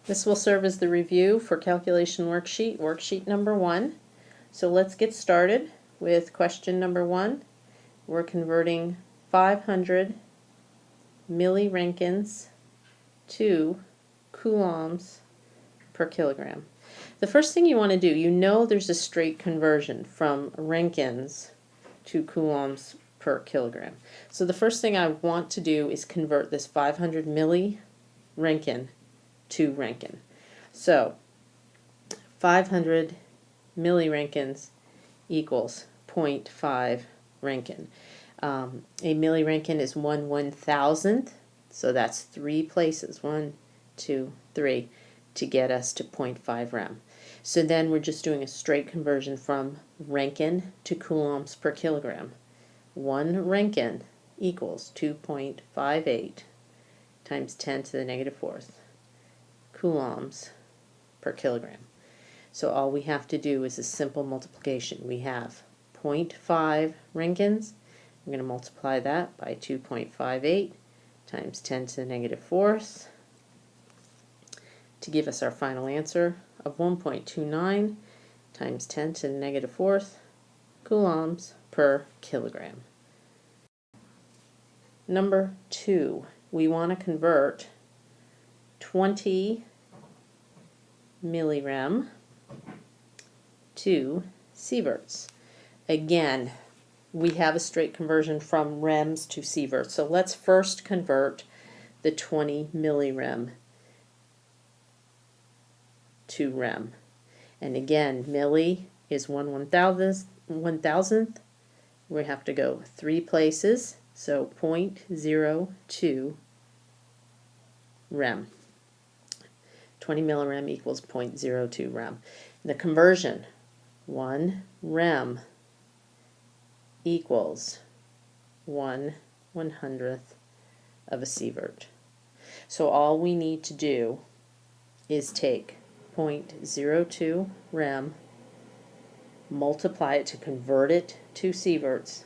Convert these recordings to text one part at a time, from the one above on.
This will serve as the review for calculation worksheet, worksheet number 1. So let's get started with question number 1. We're converting 500 milliroentgens to coulombs per kilogram. The first thing you want to do, you know there's a straight conversion from roentgens to coulombs per kilogram. So the first thing I want to do is convert this 500 milliroentgen to Roentgen. So 500 milliroentgens equals 0.5 Roentgen. A milliroentgen is 1/1000th, so that's 3 places, 1, 2, 3, to get us to 0.5 rem. So then we're just doing a straight conversion from Roentgen to coulombs per kilogram. 1 Roentgen equals 2.58 times 10 to the negative fourth coulombs per kilogram. So all we have to do is a simple multiplication. We have 0.5 Roentgens. We're going to multiply that by 2.58 times 10 to the negative fourth to give us our final answer of 1.29 times 10 to the negative fourth coulombs per kilogram. Number 2, we want to convert 20 millirem to sieverts. Again, we have a straight conversion from rems to sieverts. So let's first convert the 20 millirem to rem. And again, milli is 1/1000th. We have to go 3 places, so 0.02 rem. 20 millirem equals 0.02 rem. The conversion, 1 rem equals 1/100th of a sievert. So all we need to do is take 0.02 rem, multiply it to convert it to sieverts,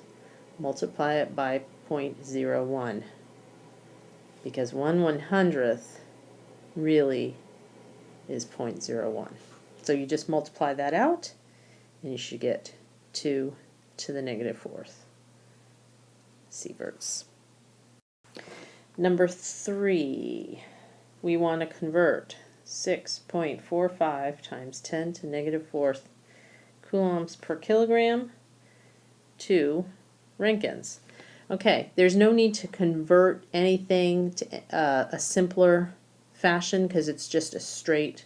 multiply it by 0.01, because 1/100th really is 0.01. So you just multiply that out and you should get 2 to the negative fourth sieverts. Number 3, we want to convert 6.45 times 10 to the negative fourth coulombs per kilogram to Roentgens. Okay, there's no need to convert anything to a simpler fashion because it's just a straight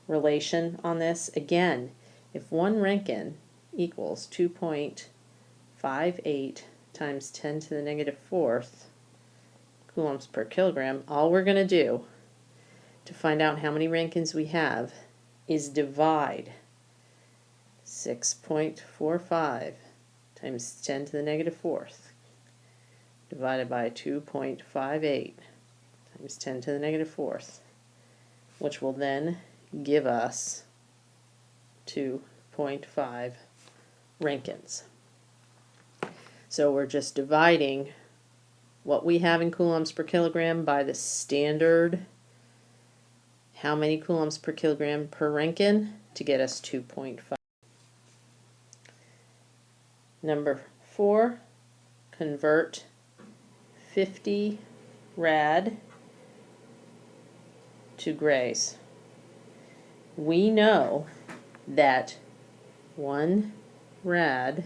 relation on this. Again, if 1 Roentgen equals 2.58 times 10 to the negative fourth coulombs per kilogram, all we're going to do to find out how many Roentgens we have is divide 6.45 times 10 to the negative fourth divided by 2.58 times 10 to the negative fourth, which will then give us 2.5 Roentgens. So we're just dividing what we have in coulombs per kilogram by the standard, how many coulombs per kilogram per Roentgen, to get us 2.5. Number 4, convert 50 rad to grays. We know that 1 rad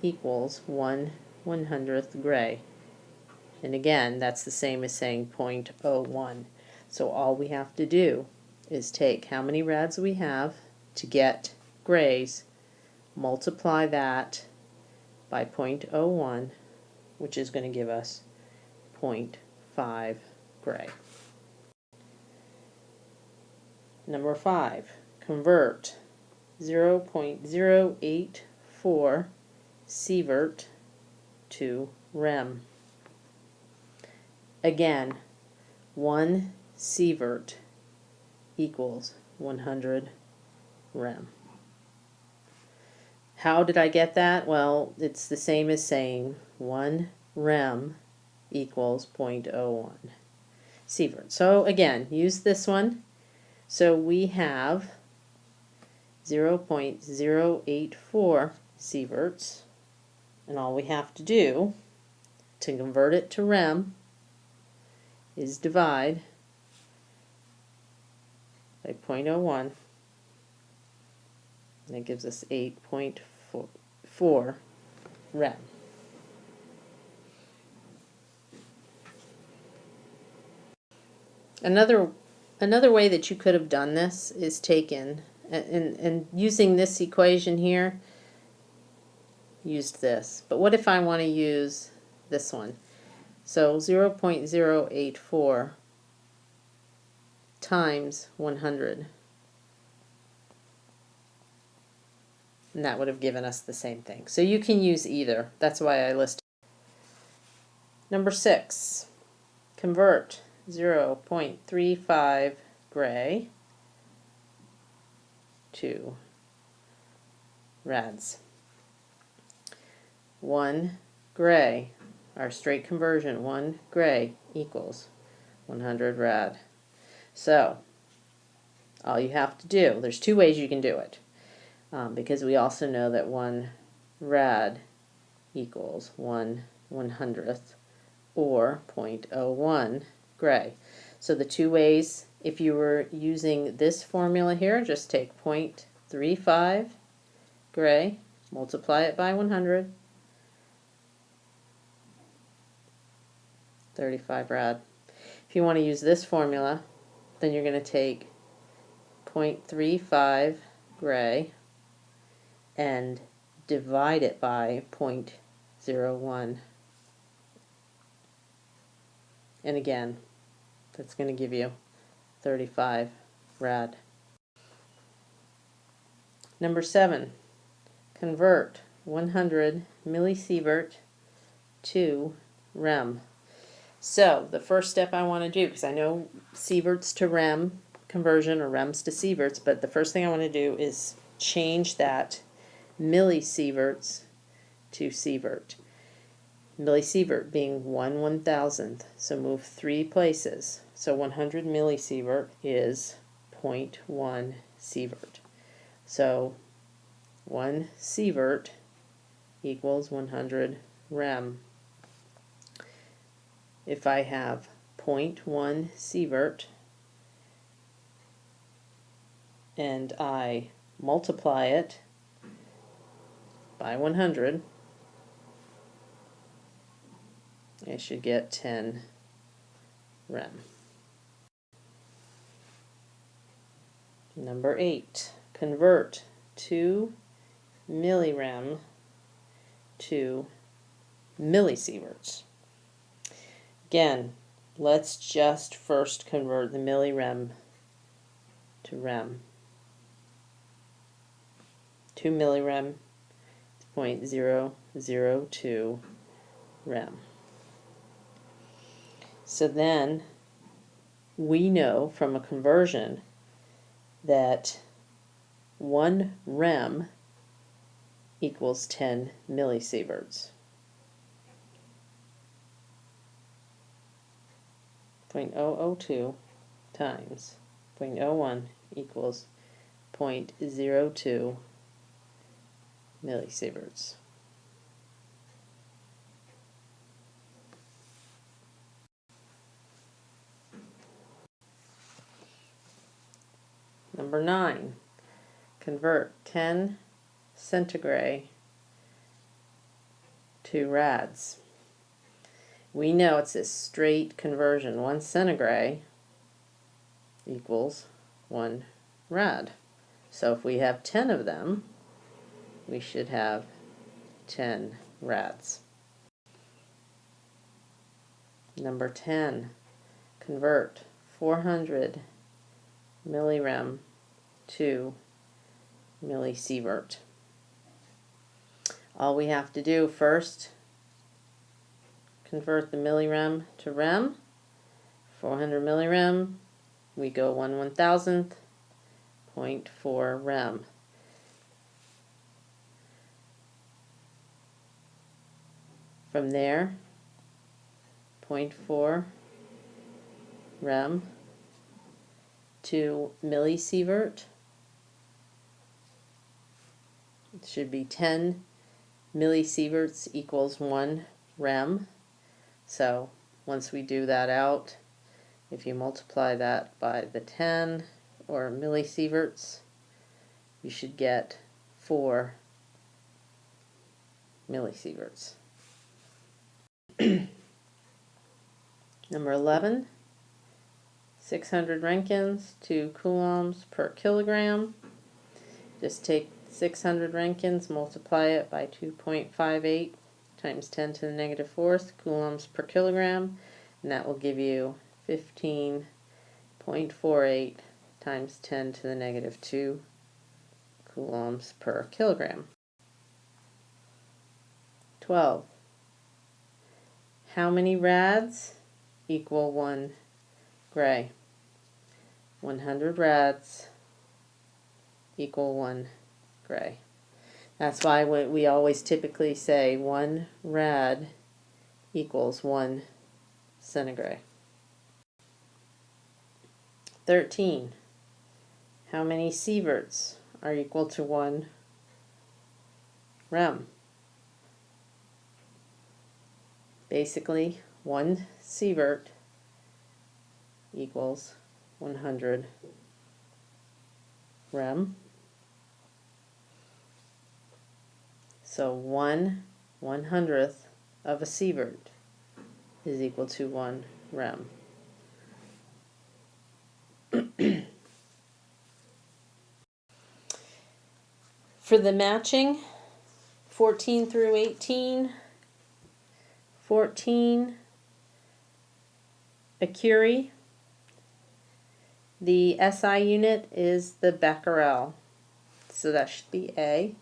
equals 1/100th gray. And again, that's the same as saying 0.01. So all we have to do is take how many rads we have to get grays, multiply that by 0.01, which is going to give us 0.5 gray. Number 5, convert 0.084 sievert to rem. Again, 1 sievert equals 100 rem. How did I get that? Well, it's the same as saying 1 rem equals 0.01. sievert. So again, use this one. So we have 0.084 sieverts, and all we have to do to convert it to rem is divide by 0.01, and it gives us 8.4 rem. Another way that you could have done this is taken and using this equation here, used this. But what if I want to use this one? So 0.084 times 100. And that would have given us the same thing. So you can use either. That's why I listed. Number 6, convert 0.35 gray to rads. 1 gray, our straight conversion, 1 gray equals 100 rad. So all you have to do, there's 2 ways you can do it, because we also know that 1 rad equals 1/100th or 0.01 gray. So the 2 ways, if you were using this formula here, just take 0.35 gray, multiply it by 100, 35 rad. If you want to use this formula, then you're going to take 0.35 gray and divide it by 0.01. And again, that's going to give you 35 rad. Number 7, convert 100 millisievert to rem. So the first step I want to do, because I know sieverts to rem conversion or rems to sieverts, but the first thing I want to do is change that millisieverts to sievert. Millisievert being 1/1000th, so move 3 places. So 100 millisievert is 0.1 sievert. So 1 sievert equals 100 rem. If I have 0.1 sievert and I multiply it by 100, I should get 10 rem. Number 8, convert 2 millirem to millisieverts. Again, let's just first convert the millirem to rem. 2 millirem is 0.002 rem. So then we know from a conversion that 1 rem equals 10 millisieverts. 0.002 times 0.01 equals 0.02 millisieverts. Number 9, convert 10 centigrade to rads. We know it's a straight conversion. 1 centigrade equals 1 rad. So if we have 10 of them, we should have 10 rads. Number 10, convert 400 millirem to millisievert. All we have to do first, convert the millirem to rem. 400 millirem, we go 1/1000th, 0.4 rem. From there, 0.4 rem, 2 millisievert. It should be 10 millisieverts equals 1 rem. So once we do that out, if you multiply that by the 10 or millisieverts, you should get 4 millisieverts. Number 11, 600 Rankins, 2 coulombs per kilogram. Just take 600 Rankins, multiply it by 2.58 times 10 to the negative fourth coulombs per kilogram, and that will give you 15.48 times 10 to the negative 2 coulombs per kilogram. 12. How many rads equal 1 gray? 100 rads equal 1 gray. That's why we always typically say 1 rad equals 1 centigray. 13. How many sieverts are equal to 1 rem? Basically, 1 sievert equals 100 rem. So 1/100th of a sievert is equal to 1 rem. For the matching, 14 through 18, 14, a curie. The SI unit is the becquerel, so that should be A.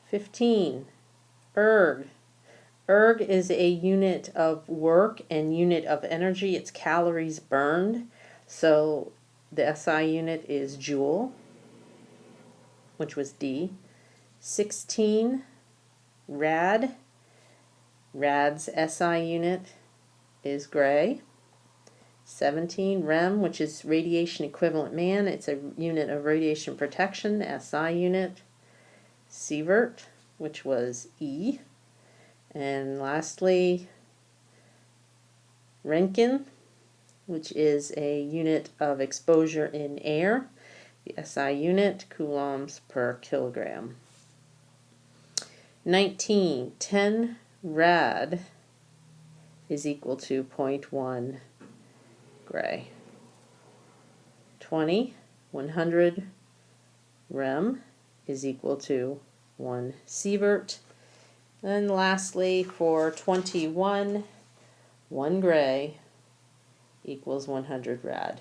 15, erg. Erg is a unit of work and unit of energy. It's calories burned. So the SI unit is joule, which was D. 16, rad. Rad's SI unit is gray. 17, rem, which is radiation equivalent man. It's a unit of radiation protection, SI unit. Sievert, which was E. And lastly, Rankine, which is a unit of exposure in air. The SI unit, coulombs per kilogram. 19, 10 rad is equal to 0.1 gray. 20, 100 rem is equal to 1 sievert. And lastly, for 21, 1 gray equals 100 rad.